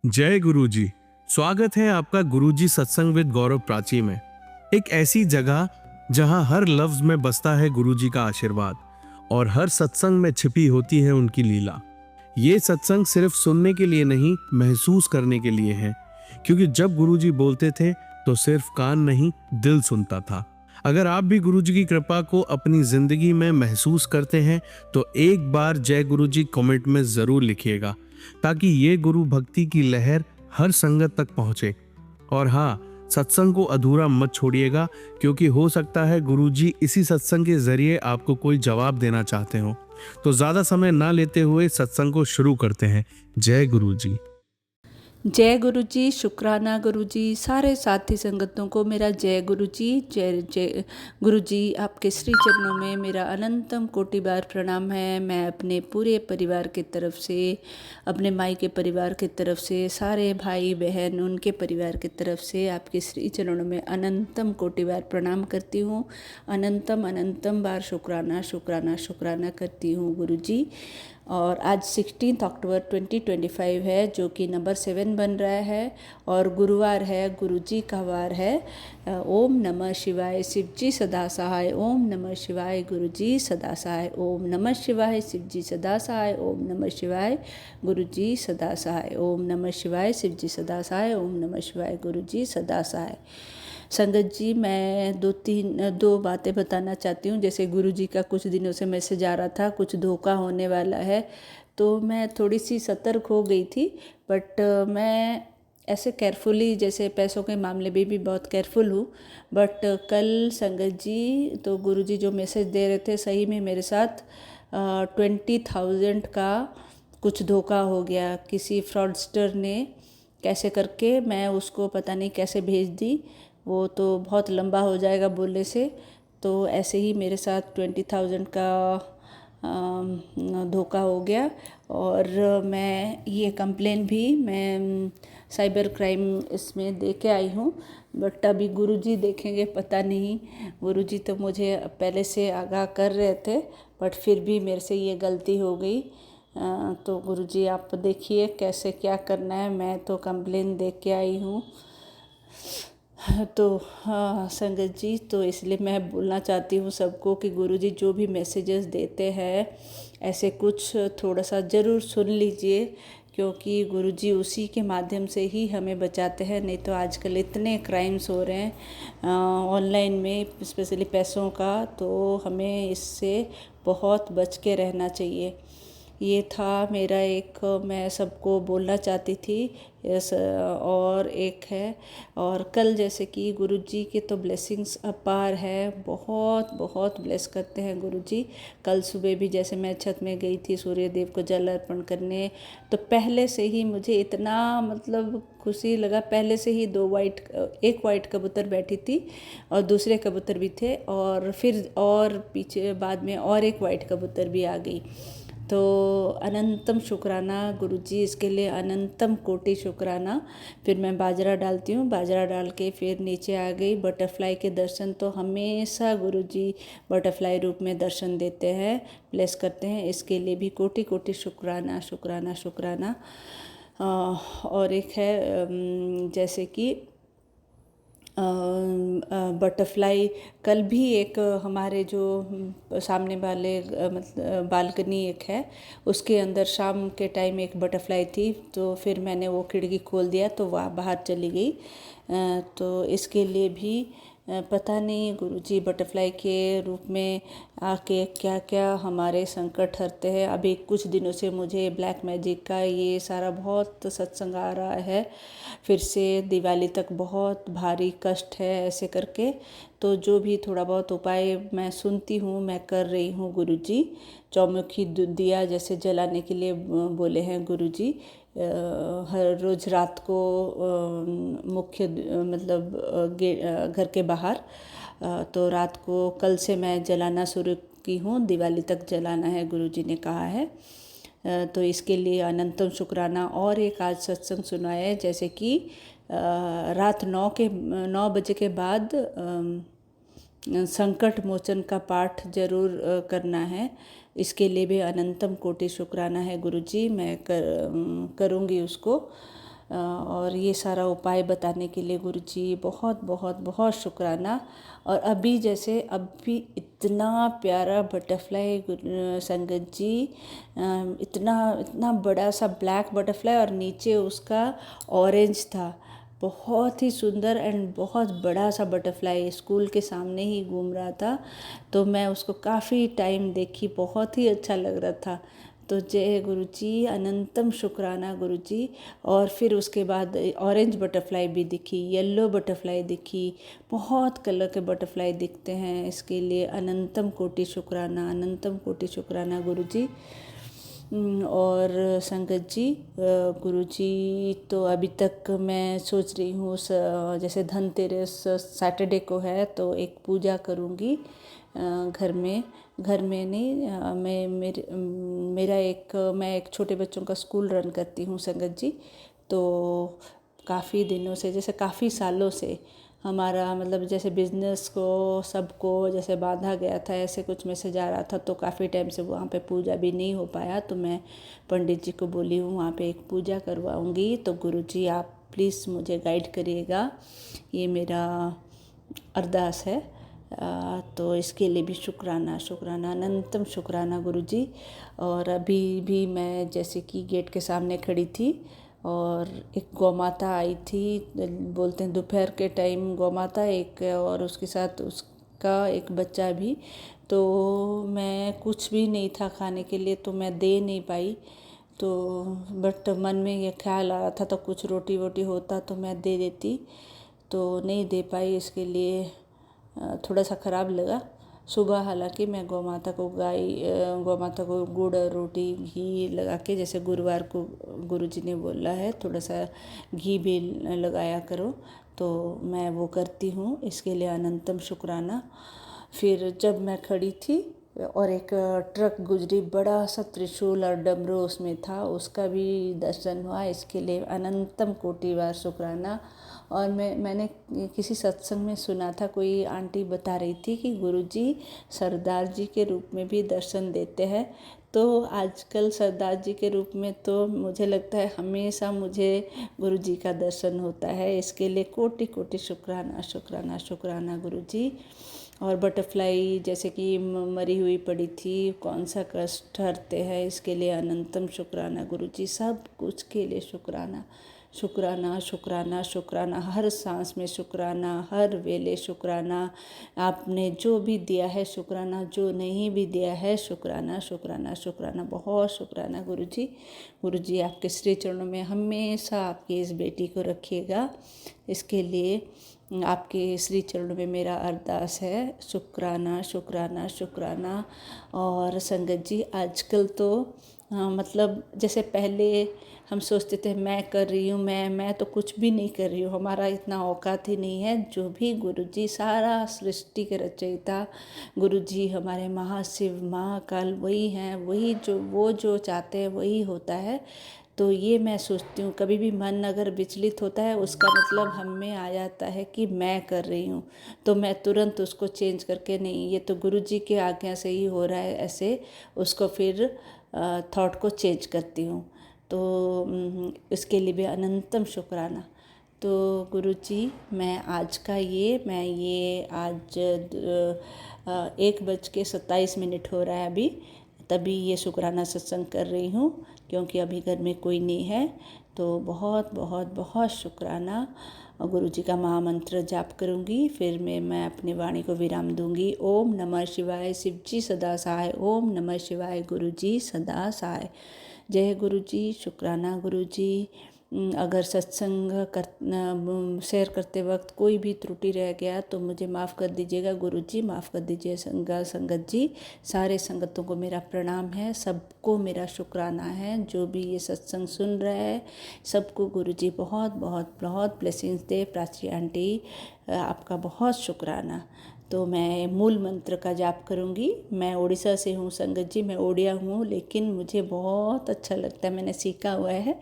जय गुरु जी। स्वागत है आपका गुरुजी सत्संग विद गौरव प्राची में। एक ऐसी जगह जहां हर लफ्ज में बसता है गुरुजी का आशीर्वाद और हर सत्संग में छिपी होती है उनकी लीला। ये सत्संग सिर्फ सुनने के लिए नहीं, महसूस करने के लिए है, क्योंकि जब गुरुजी बोलते थे तो सिर्फ कान नहीं, दिल सुनता था। अगर आप भी गुरुजी की कृपा को अपनी जिंदगी में महसूस करते हैं तो एक बार जय गुरुजी कमेंट में जरूर लिखिएगा, ताकि ये गुरु भक्ति की लहर हर संगत तक पहुंचे। और हाँ, सत्संग को अधूरा मत छोड़िएगा, क्योंकि हो सकता है गुरुजी इसी सत्संग के जरिए आपको कोई जवाब देना चाहते हो। तो ज्यादा समय ना लेते हुए सत्संग को शुरू करते हैं। जय गुरुजी। जय गुरु जी, शुक्राना गुरु जी। सारे साथी संगतों को मेरा जय गुरु जी। जय जय गुरु जी। आपके श्री चरणों में मेरा अनंतम कोटि बार प्रणाम है। मैं अपने पूरे परिवार की तरफ से, अपने माई के परिवार की तरफ से, सारे भाई बहन उनके परिवार की तरफ से आपके श्री चरणों में अनंतम कोटि बार प्रणाम करती हूँ। अनंतम अनंतम बार शुक्राना शुक्राना शुक्राना करती हूँ गुरु जी। और आज 16 अक्टूबर 2025 है, जो कि नंबर 7 बन रहा है और गुरुवार है, गुरुजी का वार है। ओम नमः शिवाय, शिवजी सदा सहाय। ओम नमः शिवाय, गुरुजी सदा सहाय। ओम नमः शिवाय, शिवजी सदा सहाय। ओम नमः शिवाय, गुरुजी सदा सहाय। ओम नमः शिवाय, शिवजी सदा सहाय। ओम नमः शिवाय, गुरुजी सदा सहाय। संगत जी, मैं दो बातें बताना चाहती हूँ। जैसे गुरु जी का कुछ दिनों से मैसेज आ रहा था, कुछ धोखा होने वाला है, तो मैं थोड़ी सी सतर्क हो गई थी। बट मैं ऐसे केयरफुली, जैसे पैसों के मामले में भी बहुत केयरफुल हूँ। बट कल संगत जी, तो गुरु जी जो मैसेज दे रहे थे, सही में मेरे साथ 20,000 का कुछ धोखा हो गया। किसी फ्रॉडस्टर ने कैसे करके, मैं उसको पता नहीं कैसे भेज दी, वो तो बहुत लंबा हो जाएगा बोलने से। तो ऐसे ही मेरे साथ 20,000 का धोखा हो गया। और मैं ये कंप्लेन भी मैं साइबर क्राइम इसमें दे के आई हूँ। बट अभी गुरुजी देखेंगे, पता नहीं। गुरुजी तो मुझे पहले से आगाह कर रहे थे, बट फिर भी मेरे से ये गलती हो गई। तो गुरुजी आप देखिए कैसे क्या करना है। मैं तो कंप्लेन दे के आई हूँ। तो हाँ संगत जी, तो इसलिए मैं बोलना चाहती हूँ सबको कि गुरुजी जो भी मैसेजेस देते हैं, ऐसे कुछ थोड़ा सा ज़रूर सुन लीजिए, क्योंकि गुरुजी उसी के माध्यम से ही हमें बचाते हैं। नहीं तो आजकल इतने क्राइम्स हो रहे हैं ऑनलाइन में, स्पेशली पैसों का, तो हमें इससे बहुत बच के रहना चाहिए। ये था मेरा एक, मैं सबको बोलना चाहती थी। और एक है, और कल जैसे कि गुरुजी के तो ब्लेसिंग्स अपार है, बहुत बहुत ब्लेस करते हैं गुरुजी। कल सुबह भी जैसे मैं छत में गई थी सूर्य देव को जल अर्पण करने, तो पहले से ही मुझे इतना मतलब खुशी लगा। पहले से ही एक वाइट कबूतर बैठी थी और दूसरे कबूतर भी थे, और फिर और पीछे बाद में और एक वाइट कबूतर भी आ गई। तो अनंतम शुक्राना गुरुजी, इसके लिए अनंतम कोटि शुक्राना। फिर मैं बाजरा डालती हूँ, बाजरा डाल के फिर नीचे आ गई। बटरफ्लाई के दर्शन तो हमेशा गुरुजी बटरफ्लाई रूप में दर्शन देते हैं, ब्लेस करते हैं। इसके लिए भी कोटि कोटि शुक्राना शुक्राना शुक्राना। और एक है जैसे कि बटरफ्लाई, कल भी एक हमारे जो सामने वाले मतलब बालकनी एक है, उसके अंदर शाम के टाइम एक बटरफ्लाई थी। तो फिर मैंने वो खिड़की खोल दिया तो वह बाहर चली गई। तो इसके लिए भी पता नहीं गुरुजी बटरफ्लाई के रूप में आके क्या क्या हमारे संकट हरते हैं। अभी कुछ दिनों से मुझे ब्लैक मैजिक का ये सारा बहुत सत्संग आ रहा है, फिर से दिवाली तक बहुत भारी कष्ट है ऐसे करके। तो जो भी थोड़ा बहुत उपाय मैं सुनती हूँ, मैं कर रही हूँ गुरुजी। चौमुखी दिया जैसे जलाने के लिए बोले हैं गुरुजी। हर रोज़ रात को मुख्य मतलब घर के बाहर, तो रात को कल से मैं जलाना शुरू की हूँ, दिवाली तक जलाना है गुरुजी ने कहा है। तो इसके लिए अनंतम शुक्राना। और एक आज सत्संग सुनाया है, जैसे कि रात 9 बजे के बाद संकट मोचन का पाठ जरूर करना है। इसके लिए भी अनंतम कोटि शुक्राना है गुरुजी, मैं करूँगी उसको। और ये सारा उपाय बताने के लिए गुरुजी बहुत बहुत बहुत शुक्राना। और अभी जैसे अभी इतना प्यारा बटरफ्लाई संगत जी, इतना इतना बड़ा सा ब्लैक बटरफ्लाई और नीचे उसका ऑरेंज था, बहुत ही सुंदर एंड बहुत बड़ा सा बटरफ्लाई स्कूल के सामने ही घूम रहा था। तो मैं उसको काफ़ी टाइम देखी, बहुत ही अच्छा लग रहा था। तो जय गुरुजी, अनंतम शुक्राना गुरुजी। और फिर उसके बाद ऑरेंज बटरफ्लाई भी दिखी, येलो बटरफ्लाई दिखी, बहुत कलर के बटरफ्लाई दिखते हैं, इसके लिए अनंतम कोटि शुक्राना, अनंतम कोटि शुक्राना गुरुजी। और संगत जी, गुरुजी तो अभी तक मैं सोच रही हूँ जैसे धनतेरस सैटरडे को है तो एक पूजा करूँगी घर में नहीं, मैं एक छोटे बच्चों का स्कूल रन करती हूँ संगत जी। तो काफ़ी दिनों से, जैसे काफ़ी सालों से हमारा मतलब जैसे बिजनेस को सबको जैसे बांधा गया था, ऐसे कुछ मैसेज आ रहा था, तो काफ़ी टाइम से वहाँ पे पूजा भी नहीं हो पाया। तो मैं पंडित जी को बोली हूँ वहाँ पे एक पूजा करवाऊँगी, तो गुरुजी आप प्लीज़ मुझे गाइड करिएगा, ये मेरा अरदास है। तो इसके लिए भी शुक्राना शुक्राना, अनंतम शुक्राना गुरुजी। और अभी भी मैं जैसे कि गेट के सामने खड़ी थी और एक गौ माता आई थी, बोलते हैं दोपहर के टाइम गौ माता एक, और उसके साथ उसका एक बच्चा भी। तो मैं कुछ भी नहीं था खाने के लिए, तो मैं दे नहीं पाई। तो बट मन में ये ख्याल आ रहा था, तो कुछ रोटी वोटी होता तो मैं दे देती, तो नहीं दे पाई। इसके लिए थोड़ा सा ख़राब लगा। सुबह हालांकि मैं गौ माता को गुड़ और रोटी घी लगा के, जैसे गुरुवार को गुरुजी ने बोला है थोड़ा सा घी भी लगाया करो, तो मैं वो करती हूँ, इसके लिए अनंतम शुक्राना। फिर जब मैं खड़ी थी और एक ट्रक गुजरी, बड़ा सा त्रिशूल और डमरू उसमें था, उसका भी दर्शन हुआ, इसके लिए अनंतम कोटि बार शुक्राना। और मैंने किसी सत्संग में सुना था, कोई आंटी बता रही थी कि गुरुजी सरदार जी के रूप में भी दर्शन देते हैं। तो आजकल सरदार जी के रूप में तो मुझे लगता है हमेशा मुझे गुरुजी का दर्शन होता है, इसके लिए कोटि कोटि शुक्राना शुक्राना शुक्राना गुरुजी। और बटरफ्लाई जैसे कि मरी हुई पड़ी थी, कौन सा कष्ट हरते हैं, इसके लिए अनंतम शुक्राना गुरुजी। सब कुछ के लिए शुक्राना शुक्राना शुक्राना शुक्राना, हर सांस में शुक्राना, हर वेले शुक्राना। आपने जो भी दिया है शुक्राना, जो नहीं भी दिया है शुक्राना शुक्राना शुक्राना, बहुत शुक्राना गुरुजी। गुरुजी आपके श्री चरणों में हमेशा आपकी इस बेटी को रखिएगा, इसके लिए आपके श्री चरणों में मेरा अरदास है। शुक्राना शुक्राना शुक्राना। और संगत जी आजकल तो मतलब जैसे पहले हम सोचते थे मैं कर रही हूँ, मैं तो कुछ भी नहीं कर रही हूँ, हमारा इतना औकात ही नहीं है। जो भी गुरुजी सारा सृष्टि के रचयिता गुरुजी हमारे महाशिव महाकाल वही हैं, वही जो चाहते हैं वही होता है। तो ये मैं सोचती हूँ, कभी भी मन अगर विचलित होता है उसका मतलब हम में आ जाता है कि मैं कर रही हूँ, तो मैं तुरंत उसको चेंज करके नहीं, ये तो गुरुजी के आज्ञा से ही हो रहा है, ऐसे उसको फिर थॉट को चेंज करती हूँ। तो इसके लिए भी अनंतम शुक्राना। तो गुरुजी मैं ये आज 1:27 हो रहा है अभी, तभी ये शुक्राना सत्संग कर रही हूँ, क्योंकि अभी घर में कोई नहीं है। तो बहुत बहुत बहुत शुक्राना। गुरुजी का महामंत्र जाप करूँगी, फिर मैं अपनी वाणी को विराम दूंगी। ओम नमः शिवाय, शिवजी सदा सहाय। ओम नमः शिवाय, गुरुजी सदा सहाय। जय गुरुजी, शुक्राना गुरुजी। अगर सत्संग शेयर करते वक्त कोई भी त्रुटि रह गया तो मुझे माफ़ कर दीजिएगा गुरुजी, माफ़ कर दीजिए संगत जी। सारे संगतों को मेरा प्रणाम है, सबको मेरा शुक्राना है, जो भी ये सत्संग सुन रहे हैं सबको गुरुजी बहुत बहुत बहुत ब्लेसिंग्स दे। प्राची आंटी आपका बहुत शुक्राना। तो मैं मूल मंत्र का जाप करूंगी। मैं उड़ीसा से हूँ संगत जी, मैं ओडिया हूँ, लेकिन मुझे बहुत अच्छा लगता है, मैंने सीखा हुआ है।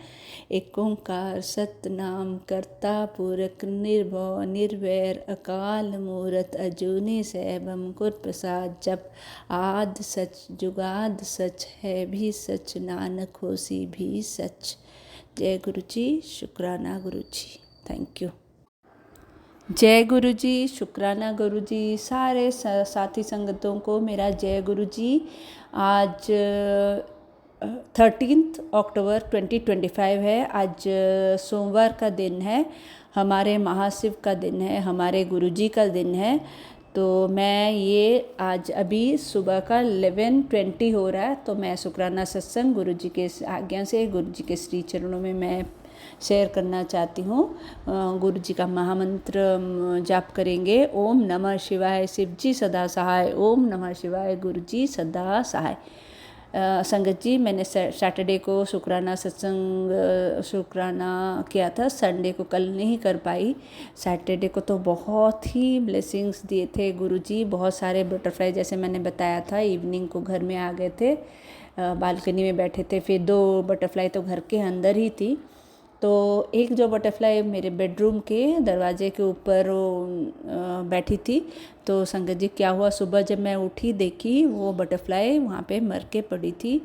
एक ओंकार सतनाम करता पुरख निर्भव निर्वैर अकाल मूरत अजूनी सैभम गुर प्रसाद जप। आद सच जुगाद सच है भी सच, नानक होसी भी सच। जय गुरु जी, शुक्राना गुरु जी, थैंक यू। जय गुरु जी, शुक्राना गुरु जी, सारे साथी संगतों को मेरा जय गुरु जी। आज 13 अक्टूबर 2025 है। आज सोमवार का दिन है, हमारे महाशिव का दिन है, हमारे गुरु जी का दिन है। तो मैं ये आज अभी सुबह का 11:20 हो रहा है, तो मैं शुक्राना सत्संग गुरु जी के आज्ञा से गुरु जी के श्री चरणों में मैं शेयर करना चाहती हूँ। गुरु जी का महामंत्र जाप करेंगे। ओम नमः शिवाय, शिव जी सदा सहाय। ओम नमः शिवाय, गुरु जी सदा सहाय। संगत जी, मैंने सैटरडे को शुक्राना सत्संग शुक्राना किया था, संडे को कल नहीं कर पाई। सैटरडे को तो बहुत ही ब्लेसिंग्स दिए थे गुरु जी। बहुत सारे बटरफ्लाई, जैसे मैंने बताया था, इवनिंग को घर में आ गए थे, बालकनी में बैठे थे। फिर 2 बटरफ्लाई तो घर के अंदर ही थी। तो एक जो बटरफ्लाई मेरे बेडरूम के दरवाजे के ऊपर बैठी थी। तो संगत जी क्या हुआ, सुबह जब मैं उठी देखी वो बटरफ्लाई वहाँ पे मर के पड़ी थी।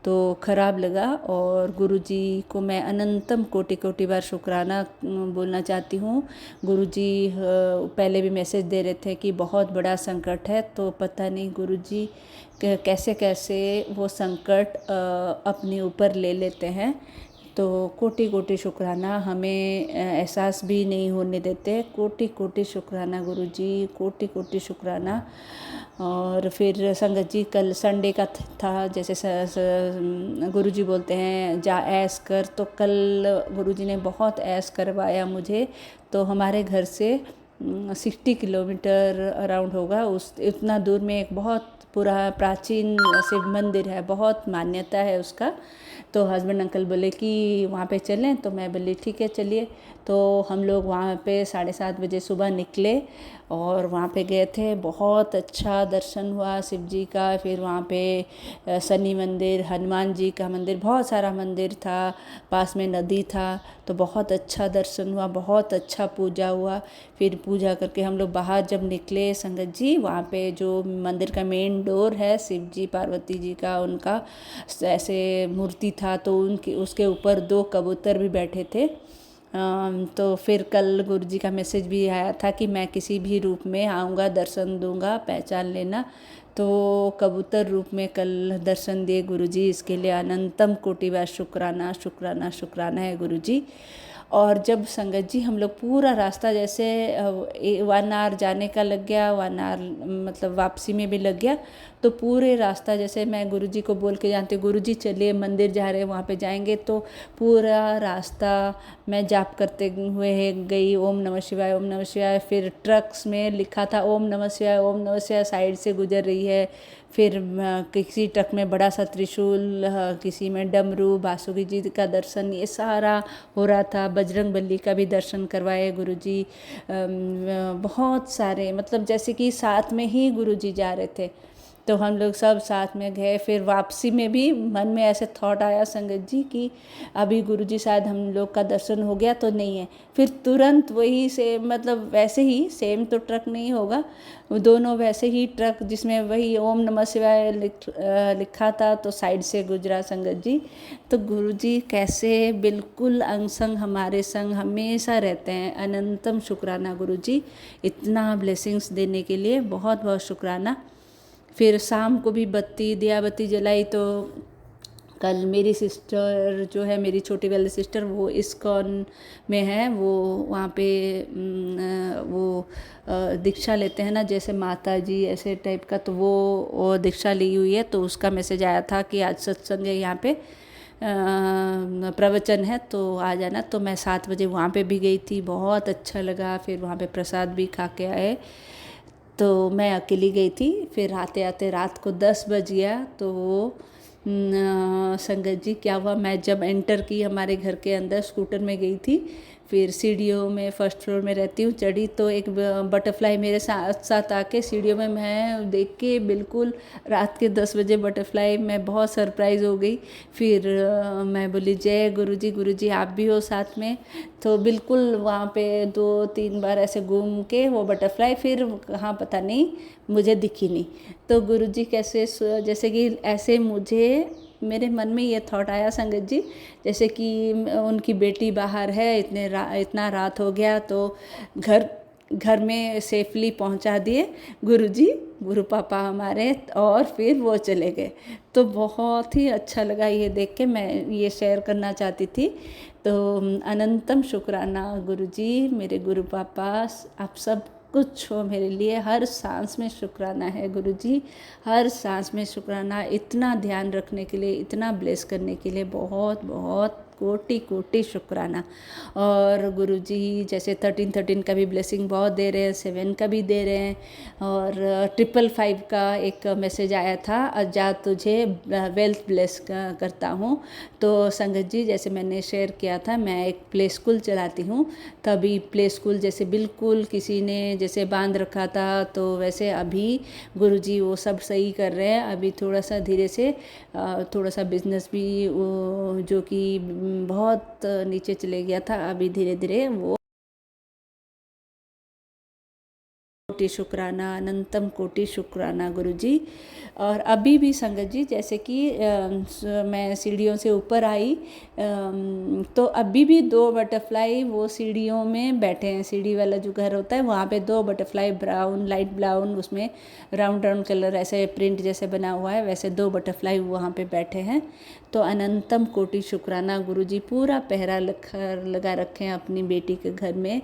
तो ख़राब लगा, और गुरु जी को मैं अनंतम कोटि कोटि बार शुक्राना बोलना चाहती हूँ। गुरु जी पहले भी मैसेज दे रहे थे कि बहुत बड़ा संकट है, तो पता नहीं गुरु जी कैसे कैसे वो संकट अपने ऊपर ले लेते हैं। तो कोटि कोटि शुक्राना, हमें एहसास भी नहीं होने देते। कोटि कोटि शुक्राना गुरु जी, कोटि कोटि शुक्राना। और फिर संगत जी कल संडे का था, जैसे गुरु जी बोलते हैं जा ऐश कर, तो कल गुरु जी ने बहुत ऐश करवाया मुझे। तो हमारे घर से 60 किलोमीटर अराउंड होगा, उस इतना दूर में एक बहुत प्राचीन शिव मंदिर है, बहुत मान्यता है उसका। तो हस्बैंड अंकल बोले कि वहाँ पे चलें, तो मैं बोली ठीक है चलिए। तो हम लोग वहाँ पे 7:30 बजे सुबह निकले और वहाँ पे गए थे। बहुत अच्छा दर्शन हुआ शिव जी का। फिर वहाँ पे शनि मंदिर, हनुमान जी का मंदिर, बहुत सारा मंदिर था, पास में नदी था। तो बहुत अच्छा दर्शन हुआ, बहुत अच्छा पूजा हुआ। फिर पूजा करके हम लोग बाहर जब निकले संगत जी, वहाँ पे जो मंदिर का मेन डोर है शिव जी पार्वती जी का, उनका ऐसे मूर्ति था, तो उनके उसके ऊपर 2 कबूतर भी बैठे थे। तो फिर कल गुरु जी का मैसेज भी आया था कि मैं किसी भी रूप में आऊँगा, दर्शन दूंगा, पहचान लेना। तो कबूतर रूप में कल दर्शन दिए गुरु जी, इसके लिए अनंतम कोटि बार शुक्राना शुक्राना शुक्राना है गुरु जी। और जब संगत जी हम लोग पूरा रास्ता, जैसे 1 आवर जाने का लग गया, 1 आवर मतलब वापसी में भी लग गया। तो पूरे रास्ता जैसे मैं गुरु जी को बोल के जानती हूँ, गुरु जी चलिए मंदिर जा रहे हैं, वहाँ पे जाएंगे। तो पूरा रास्ता मैं जाप करते हुए गई, ओम नमः शिवाय, ओम नमः शिवाय। फिर ट्रक्स में लिखा था ओम नमः शिवाय, ओम नमः शिवाय, साइड से गुजर रही है। फिर किसी ट्रक में बड़ा सा त्रिशूल, किसी में डमरू, बासुकी जी का दर्शन, ये सारा हो रहा था। बजरंग बली का भी दर्शन करवाए गुरु जी। बहुत सारे, मतलब जैसे कि साथ में ही गुरु जी जा रहे थे, तो हम लोग सब साथ में गए। फिर वापसी में भी मन में ऐसे थॉट आया संगत जी कि अभी गुरु जी शायद हम लोग का दर्शन हो गया तो नहीं है। फिर तुरंत वही से, मतलब वैसे ही सेम तो ट्रक नहीं होगा, दोनों वैसे ही ट्रक जिसमें वही ओम नमः शिवाय लिखा था, तो साइड से गुजरा संगत जी। तो गुरु जी कैसे बिल्कुल अंग संग हमारे संग हमेशा रहते हैं। अनंतम शुक्राना गुरु जी, इतना ब्लेसिंग्स देने के लिए बहुत बहुत शुक्राना। फिर शाम को भी दिया बत्ती जलाई। तो कल मेरी सिस्टर जो है, मेरी छोटी वाली सिस्टर, वो इस्कॉन में है, वो वहाँ पे वो दीक्षा लेते हैं ना, जैसे माता जी ऐसे टाइप का, तो वो दीक्षा ली हुई है। तो उसका मैसेज आया था कि आज सत्संग है, यहाँ पे प्रवचन है, तो आ जाना। तो मैं 7 बजे वहाँ पे भी गई थी, बहुत अच्छा लगा। फिर वहाँ पे प्रसाद भी खा के आए। तो मैं अकेली गई थी। फिर आते आते रात को 10 बज गया। तो वो संगत जी क्या हुआ, मैं जब एंटर की हमारे घर के अंदर, स्कूटर में गई थी। फिर सीढ़ियों में, फर्स्ट फ्लोर में रहती हूँ, चढ़ी तो एक बटरफ्लाई मेरे साथ साथ आके सीढ़ियों में, मैं देख के बिल्कुल रात के 10 बजे बटरफ्लाई, मैं बहुत सरप्राइज़ हो गई। फिर मैं बोली जय गुरु जी आप भी हो साथ में। तो बिल्कुल वहाँ पे 2-3 बार ऐसे घूम के वो बटरफ्लाई, फिर कहाँ पता नहीं मुझे दिखी नहीं। तो गुरु जी कैसे, जैसे कि ऐसे मुझे मेरे मन में ये थॉट आया संगत जी, जैसे कि उनकी बेटी बाहर है, इतना रात हो गया तो घर में सेफली पहुंचा दिए गुरुजी, गुरु पापा हमारे, और फिर वो चले गए। तो बहुत ही अच्छा लगा ये देख के, मैं ये शेयर करना चाहती थी। तो अनंतम शुक्राना गुरुजी, मेरे गुरु पापा, आप सब कुछ हो मेरे लिए, हर सांस में शुक्राना है गुरुजी, हर सांस में शुक्राना। इतना ध्यान रखने के लिए, इतना ब्लेस करने के लिए बहुत बहुत कोटि कोटि शुक्राना। और गुरुजी जैसे 1313 का भी ब्लेसिंग बहुत दे रहे हैं, 7 का भी दे रहे हैं, और 555 का एक मैसेज आया था, जा तुझे वेल्थ ब्लेस करता हूँ। तो संगत जी जैसे मैंने शेयर किया था, मैं एक प्ले स्कूल चलाती हूँ, तभी प्ले स्कूल जैसे बिल्कुल किसी ने जैसे बांध रखा था, तो वैसे अभी गुरुजी वो सब सही कर रहे हैं। अभी थोड़ा सा धीरे से थोड़ा सा बिजनेस भी जो कि बहुत नीचे चले गया था, अभी धीरे धीरे वो कोटि शुक्राना, अनंतम कोटि शुक्राना गुरुजी। और अभी भी संगत जी जैसे कि मैं सीढ़ियों से ऊपर आई, तो अभी भी 2 बटरफ्लाई वो सीढ़ियों में बैठे हैं। सीढ़ी वाला जो घर होता है वहाँ पे 2 बटरफ्लाई, ब्राउन, लाइट ब्राउन, उसमें राउंड राउंड कलर ऐसे प्रिंट जैसे बना हुआ है, वैसे 2 बटरफ्लाई वहाँ पे बैठे हैं। तो अनंतम कोटि शुक्राना गुरुजी, पूरा पहरा लगा रखे हैं अपनी बेटी के घर में,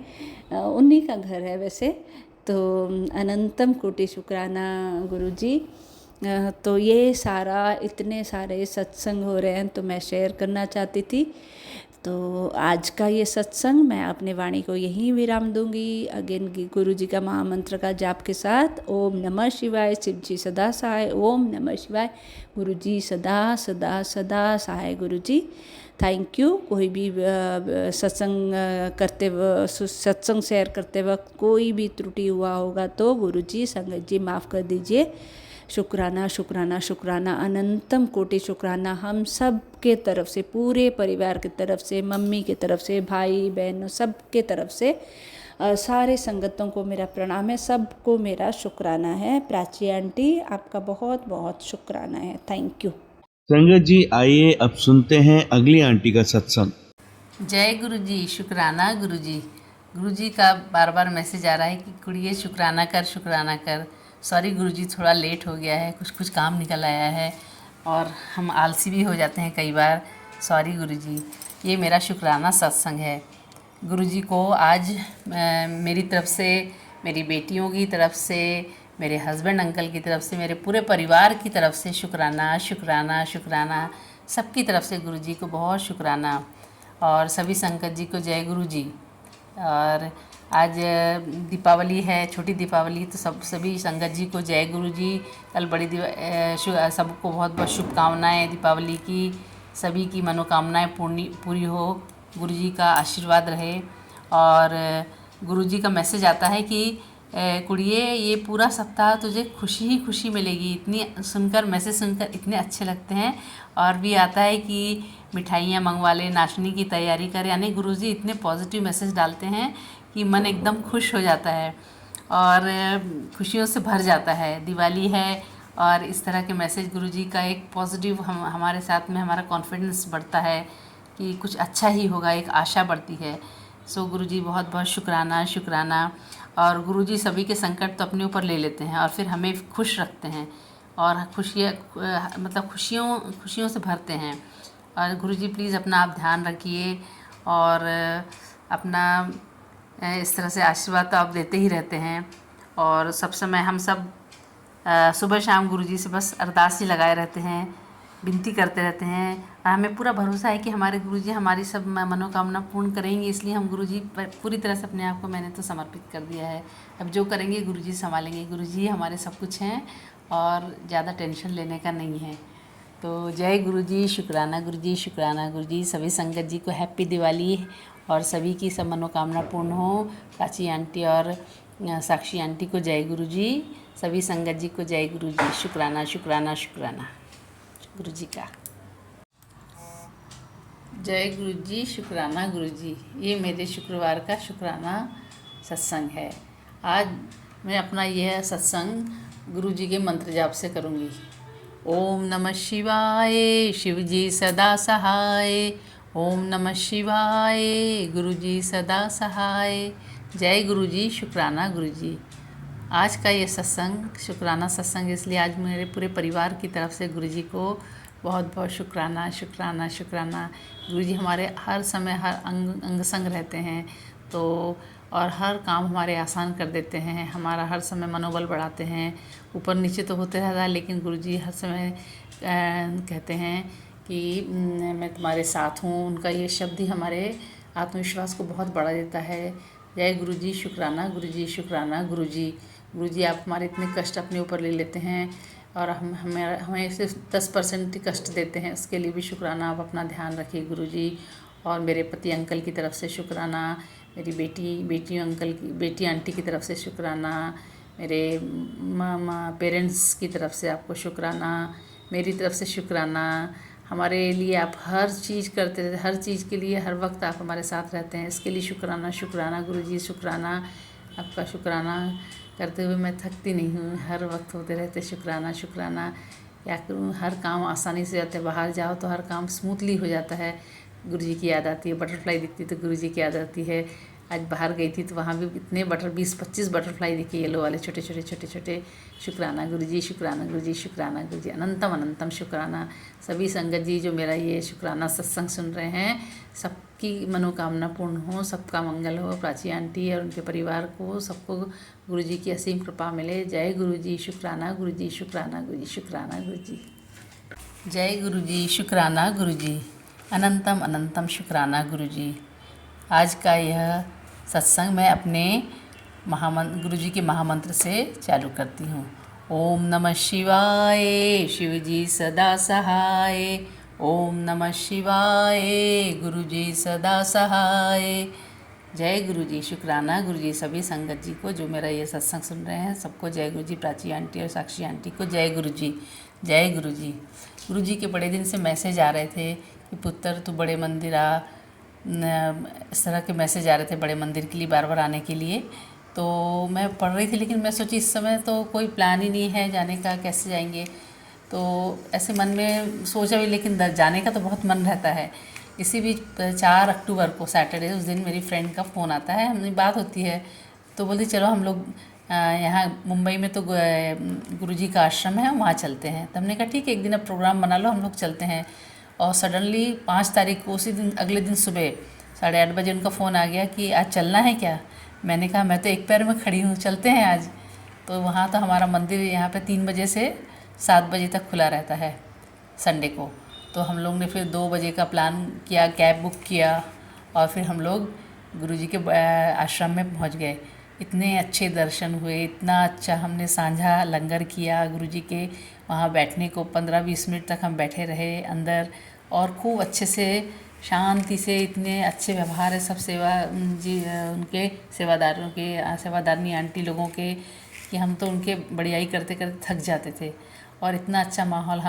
उन्हीं का घर है वैसे। तो अनंतम कोटि शुक्राना गुरुजी। तो ये सारा, इतने सारे सत्संग हो रहे हैं तो मैं शेयर करना चाहती थी। तो आज का ये सत्संग मैं अपने वाणी को यहीं विराम दूंगी। अगेन गुरुजी का महामंत्र का जाप के साथ, ओम नमः शिवाय, शिव जी सदा सहाय, ओम नमः शिवाय, गुरुजी सदा सदा सदा सहाय गुरुजी। Thank you. कोई भी सत्संग सत्संग शेयर करते वक्त कोई भी त्रुटि हुआ होगा तो गुरुजी, संगत जी माफ़ कर दीजिए। शुक्राना शुक्राना शुक्राना, अनंतम कोटि शुक्राना हम सब के तरफ से, पूरे परिवार की तरफ से, मम्मी की तरफ से, भाई बहनों सब के तरफ से, सारे संगतों को मेरा प्रणाम है, सबको मेरा शुक्राना है। प्राची आंटी आपका बहुत बहुत शुक्राना है। Thank you. संगत जी आइए अब सुनते हैं अगली आंटी का सत्संग। जय गुरु जी, शुक्राना गुरु जी। गुरु जी का बार बार मैसेज आ रहा है कि कुड़िए शुक्राना कर, शुक्राना कर। सॉरी गुरु जी, थोड़ा लेट हो गया है, कुछ काम निकल आया है और हम आलसी भी हो जाते हैं कई बार। सॉरी गुरु जी। ये मेरा शुक्राना सत्संग है। गुरु जी को आज मेरी तरफ से, मेरी बेटियों की तरफ से, मेरे हस्बैंड अंकल की तरफ से, मेरे पूरे परिवार की तरफ से शुक्राना शुक्राना शुक्राना। सबकी तरफ से गुरु जी को बहुत शुक्राना। और सभी संगत जी को जय गुरु जी। और आज दीपावली है, छोटी दीपावली, तो सभी संगत जी को जय गुरु जी। कल बड़ी सबको बहुत बहुत शुभकामनाएं दीपावली की। सभी की मनोकामनाएं पूरी हो, गुरु जी का आशीर्वाद रहे। और गुरु जी का मैसेज आता है कि कुड़िए ये पूरा सप्ताह तुझे खुशी ही खुशी मिलेगी। इतनी सुनकर, मैसेज सुनकर इतने अच्छे लगते हैं। और भी आता है कि मिठाइयाँ मंगवा ले, नाचने की तैयारी कर। यानी गुरुजी इतने पॉजिटिव मैसेज डालते हैं कि मन एकदम खुश हो जाता है और खुशियों से भर जाता है। दिवाली है और इस तरह के मैसेज गुरुजी का एक पॉजिटिव हमारे साथ में हमारा कॉन्फिडेंस बढ़ता है कि कुछ अच्छा ही होगा, एक आशा बढ़ती है। सो गुरुजी बहुत बहुत शुक्राना शुक्राना। और गुरुजी सभी के संकट तो अपने ऊपर ले लेते हैं और फिर हमें खुश रखते हैं और खुशियों से भरते हैं। और गुरुजी प्लीज़ अपना आप ध्यान रखिए और अपना इस तरह से आशीर्वाद तो आप देते ही रहते हैं। और सब समय हम सब सुबह शाम गुरुजी से बस अरदास ही लगाए रहते हैं, विनती करते रहते हैं। और हमें पूरा भरोसा है कि हमारे गुरुजी हमारी सब मनोकामना पूर्ण करेंगे। इसलिए हम गुरुजी पर पूरी तरह से अपने आप को मैंने तो समर्पित कर दिया है। अब जो करेंगे गुरुजी संभालेंगे। गुरुजी हमारे सब कुछ हैं और ज़्यादा टेंशन लेने का नहीं है। तो जय गुरुजी, शुक्राना गुरुजी, शुक्राना गुरुजी। सभी संगत जी को हैप्पी दिवाली और सभी की सब मनोकामना पूर्ण हो। प्राची आंटी और साक्षी आंटी को जय गुरुजी। सभी संगत जी को जय गुरुजी। शुक्राना शुक्राना शुक्राना गुरुजी का। जय गुरुजी, शुक्राना गुरुजी। ये मेरे शुक्रवार का शुक्राना सत्संग है। आज मैं अपना यह सत्संग गुरुजी के मंत्र जाप से करूँगी। ओम नमः शिवाय शिवजी सदा सहाय। ओम नमः शिवाय गुरुजी सदा सहाय। जय गुरुजी, शुक्राना गुरुजी। आज का ये सत्संग शुक्राना सत्संग, इसलिए आज मेरे पूरे परिवार की तरफ से गुरुजी को बहुत बहुत शुक्राना शुक्राना शुक्राना। गुरुजी हमारे हर समय हर अंग संग रहते हैं, तो और हर काम हमारे आसान कर देते हैं, हमारा हर समय मनोबल बढ़ाते हैं। ऊपर नीचे तो होते रहता है, लेकिन गुरुजी हर समय कहते हैं कि मैं तुम्हारे साथ हूँ। उनका ये शब्द ही हमारे आत्मविश्वास को बहुत बढ़ा देता है। जय गुरुजी, शुक्राना गुरुजी, शुक्राना गुरुजी। गुरुजी आप हमारे इतने कष्ट अपने ऊपर ले लेते हैं और हमें सिर्फ 10% कष्ट देते हैं, उसके लिए भी शुक्राना। आप अपना ध्यान रखिए गुरुजी। और मेरे पति अंकल की तरफ से शुक्राना, मेरी बेटी आंटी की तरफ से शुक्राना, मेरे मामा पेरेंट्स की तरफ से आपको शुक्राना, मेरी तरफ से शुक्राना। हमारे लिए आप हर चीज़ करते रहते, हर चीज़ के लिए हर वक्त आप हमारे साथ रहते हैं, इसके लिए शुक्राना शुक्राना गुरुजी, शुक्राना। आपका शुक्राना करते हुए मैं थकती नहीं हूँ, हर वक्त होते रहते शुक्राना शुक्राना। क्या करूँ, हर काम आसानी से जाते, बाहर जाओ तो हर काम स्मूथली हो जाता है। गुरुजी की याद आती है, बटरफ्लाई दिखती तो गुरुजी की याद आती है। आज बाहर गई थी तो वहाँ भी इतने 20-25 बटरफ्लाई दिखे, येलो वाले छोटे छोटे छोटे छोटे। शुक्राना गुरुजी, शुक्राना गुरुजी, शुक्राना गुरुजी, अनंतम अनंतम शुक्राना। सभी संगत जी जो मेरा ये शुक्राना सत्संग सुन रहे हैं, सबकी मनोकामना पूर्ण हो, सबका मंगल हो। प्राची आंटी और उनके परिवार को सबको गुरुजी की असीम कृपा मिले। जय गुरुजी, शुक्राना गुरुजी, शुक्राना गुरुजी, शुक्राना गुरुजी। जय गुरुजी, शुक्राना गुरुजी, अनंतम अनंतम शुक्राना गुरुजी। आज का यह सत्संग मैं अपने गुरुजी के महामंत्र से चालू करती हूँ। ओम नमः शिवाय शिवजी सदा सहाय। ओम नमः शिवाय गुरुजी सदा सहाय। जय गुरुजी, शुक्राना गुरुजी। सभी संगत जी को जो मेरा ये सत्संग सुन रहे हैं सबको जय गुरुजी। प्राची आंटी और साक्षी आंटी को जय गुरुजी, जय गुरुजी। गुरुजी के बड़े दिन से मैसेज आ रहे थे कि पुत्र तू बड़े मंदिर आ, इस तरह के मैसेज आ रहे थे बड़े मंदिर के लिए, बार बार आने के लिए। तो मैं पढ़ रही थी, लेकिन मैं सोची इस समय तो कोई प्लान ही नहीं है जाने का, कैसे जाएंगे। तो ऐसे मन में सोचा भी, लेकिन जाने का तो बहुत मन रहता है। इसी बीच 4 अक्टूबर को सैटरडे, उस दिन मेरी फ्रेंड का फ़ोन आता है, हमारी बात होती है, तो बोलती चलो हम लोग यहाँ मुंबई में तो गुरुजी का आश्रम है, वहाँ चलते हैं। तो हमने कहा ठीक है, एक दिन अब प्रोग्राम बना लो, हम लोग चलते हैं। और सडनली 5 तारीख को उसी दिन, अगले दिन सुबह 8:30 बजे उनका फ़ोन आ गया कि आज चलना है क्या। मैंने कहा मैं तो एक पैर में खड़ी हूँ, चलते हैं आज। तो वहाँ तो हमारा मंदिर यहाँ पे 3 बजे से 7 बजे तक खुला रहता है संडे को। तो हम लोग ने फिर 2 बजे का प्लान किया, कैब बुक किया और फिर हम लोग गुरुजी के आश्रम में पहुँच गए। इतने अच्छे दर्शन हुए, इतना अच्छा हमने सांझा लंगर किया गुरुजी के। वहाँ बैठने को 15-20 मिनट तक हम बैठे रहे अंदर, और खूब अच्छे से शांति से, इतने अच्छे व्यवहार है सब जी उनके सेवादारों के, सेवादारनी आंटी लोगों के, कि हम तो उनके बढ़ियाई करते करते थक जाते थे। और इतना अच्छा माहौल।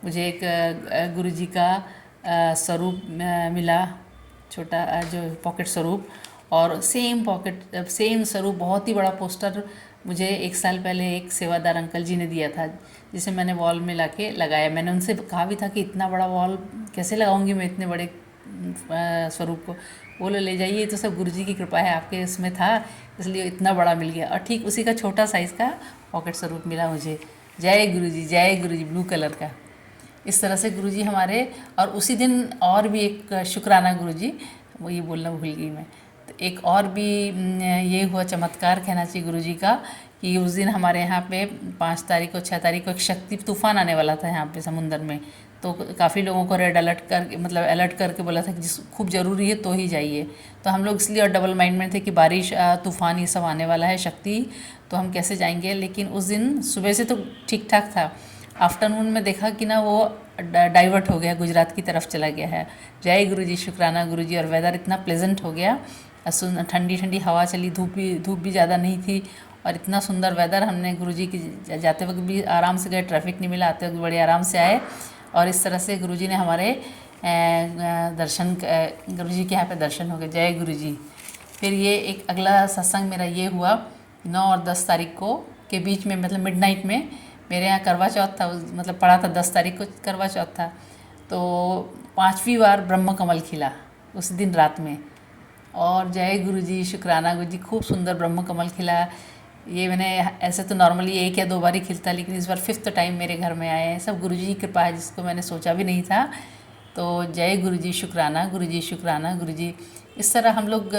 मुझे एक गुरुजी का स्वरूप मिला, छोटा जो पॉकेट स्वरूप, और सेम स्वरूप, बहुत ही बड़ा पोस्टर मुझे 1 साल पहले एक सेवादार अंकल जी ने दिया था, जिसे मैंने वॉल में लाके लगाया। मैंने उनसे कहा भी था कि इतना बड़ा वॉल कैसे लगाऊंगी मैं इतने बड़े स्वरूप को। बोले ले जाइए, तो सब गुरुजी की कृपा है, आपके इसमें था इसलिए इतना बड़ा मिल गया। और ठीक उसी का छोटा साइज़ का पॉकेट स्वरूप मिला मुझे। जय गुरुजी, जय गुरुजी, ब्लू कलर का। इस तरह से गुरुजी हमारे। और उसी दिन और भी एक शुक्राना गुरुजी, वो ये बोलना भूल गई मैं। तो एक और भी ये हुआ चमत्कार कहना चाहिए गुरुजी का, कि उस दिन हमारे यहाँ पे 5 तारीख को 6 तारीख को एक शक्ति तूफान आने वाला था यहाँ पे समुंदर में। तो काफ़ी लोगों को रेड अलर्ट कर, मतलब अलर्ट करके बोला था कि जिस खूब ज़रूरी है तो ही जाइए। तो हम लोग इसलिए और डबल माइंड में थे कि बारिश तूफान ये सब आने वाला है, शक्ति, तो हम कैसे जाएंगे। लेकिन उस दिन सुबह से तो ठीक ठाक था, आफ्टरनून में देखा कि ना वो डाइवर्ट हो गया, गुजरात की तरफ चला गया है। जय गुरुजी, शुक्राना गुरुजी। और वेदर इतना प्लेजेंट हो गया, ठंडी ठंडी हवा चली, धूप भी ज़्यादा नहीं थी, और इतना सुंदर वेदर। हमने गुरुजी की जाते वक्त भी आराम से गए, ट्रैफिक नहीं मिला, आते वक्त बड़े आराम से आए। और इस तरह से गुरुजी ने हमारे गुरुजी के यहाँ पे दर्शन हो गए। जय गुरुजी। फिर ये एक अगला सत्संग मेरा ये हुआ 9 और 10 तारीख को के बीच में, मतलब मिडनाइट में मेरे यहाँ करवा चौथ था, मतलब पड़ा था 10 तारीख को करवा चौथ था, तो 5वीं बार ब्रह्म कमल खिला उस दिन रात में। और जय गुरुजी, शुक्राना गुरुजी, खूब सुंदर ब्रह्म कमल खिला। ये मैंने ऐसे तो नॉर्मली 1 या 2 बार ही खिलता, लेकिन इस बार 5th टाइम मेरे घर में आए हैं। सब गुरुजी की कृपा है, जिसको मैंने सोचा भी नहीं था। तो जय गुरुजी, शुक्राना गुरुजी, शुक्राना गुरुजी। इस तरह हम लोग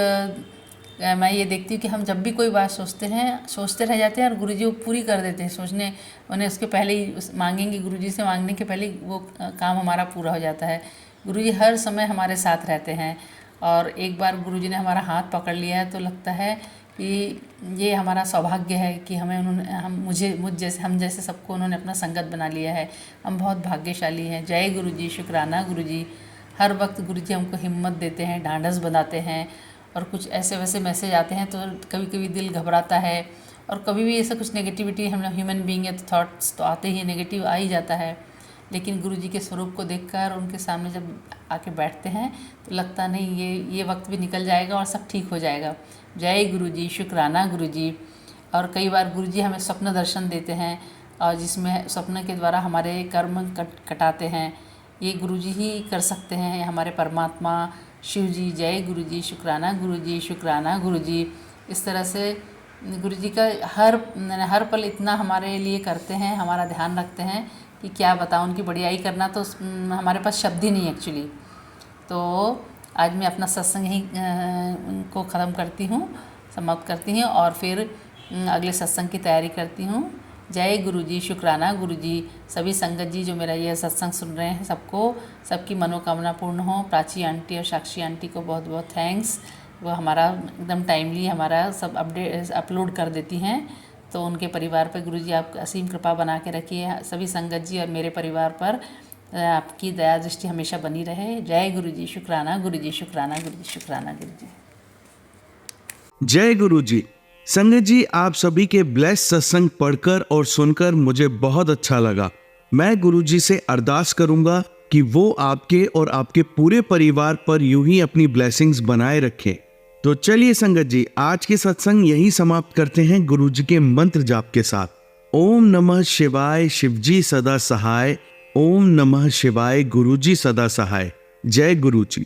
मैं ये देखती हूँ कि हम जब भी कोई बात सोचते हैं, सोचते रह जाते हैं और गुरुजी वो पूरी कर देते हैं। सोचने उन्हें उसके पहले ही मांगेंगे, गुरुजी से मांगने के पहले ही वो काम हमारा पूरा हो जाता है। गुरुजी हर समय हमारे साथ रहते हैं, और एक बार गुरुजी ने हमारा हाथ पकड़ लिया है तो लगता है कि ये हमारा सौभाग्य है कि हमें उन्होंने हम जैसे सबको उन्होंने अपना संगत बना लिया है। हम बहुत भाग्यशाली हैं। जय गुरुजी, शुक्राना गुरुजी। हर वक्त गुरुजी हमको हिम्मत देते हैं, ढांढस बनाते हैं, और कुछ ऐसे वैसे मैसेज आते हैं तो कभी कभी दिल घबराता है, और कभी भी ऐसा कुछ नेगेटिविटी, हम ह्यूमन बीइंग है तो थॉट्स तो आते ही, नेगेटिव आ ही जाता है। लेकिन गुरुजी के स्वरूप को देखकर उनके सामने जब आके बैठते हैं तो लगता नहीं, ये वक्त भी निकल जाएगा और सब ठीक हो जाएगा। जय गुरुजी, शुक्राना गुरुजी। और कई बार गुरुजी हमें स्वप्न दर्शन देते हैं, और जिसमें स्वप्न के द्वारा हमारे कर्म कटाते हैं। ये गुरुजी ही कर सकते हैं, हमारे परमात्मा शिव जी। जय गुरुजी, शुक्राना गुरुजी, शुक्राना गुरुजी। इस तरह से गुरुजी का हर पल इतना हमारे लिए करते हैं, हमारा ध्यान रखते हैं कि क्या बताऊं। उनकी बढ़ियाई करना तो हमारे पास शब्द ही नहीं एक्चुअली। तो आज मैं अपना सत्संग यहीं को ख़त्म करती हूँ, समाप्त करती हूँ, और फिर अगले सत्संग की तैयारी करती हूँ। जय गुरुजी, शुक्राना गुरुजी। सभी संगत जी जो मेरा यह सत्संग सुन रहे हैं, सबकी मनोकामना पूर्ण हो। प्राची आंटी और साक्षी आंटी को बहुत बहुत थैंक्स, वो हमारा एकदम टाइमली हमारा सब अपलोड कर देती हैं। तो उनके परिवार पर गुरुजी आप असीम कृपा बना के रखिए। सभी संगत जी और मेरे परिवार पर आपकी दया दृष्टि हमेशा बनी रहे। जय गुरुजी, शुक्राना गुरुजी, शुक्राना गुरुजी, शुक्राना गुरुजी। जय गुरुजी। संगत जी, आप सभी के ब्लेस सत्संग पढ़कर और सुनकर मुझे बहुत अच्छा लगा। मैं गुरुजी से अरदास करूंगा कि वो आपके और आपके पूरे परिवार पर यूं ही अपनी ब्लेसिंग्स बनाए रखें। तो चलिए संगत जी, आज के सत्संग यही समाप्त करते हैं गुरुजी के मंत्र जाप के साथ। ओम नमः शिवाय, शिवजी सदा सहाय। ओम नमः शिवाय, गुरुजी सदा सहाय। जय गुरुजी।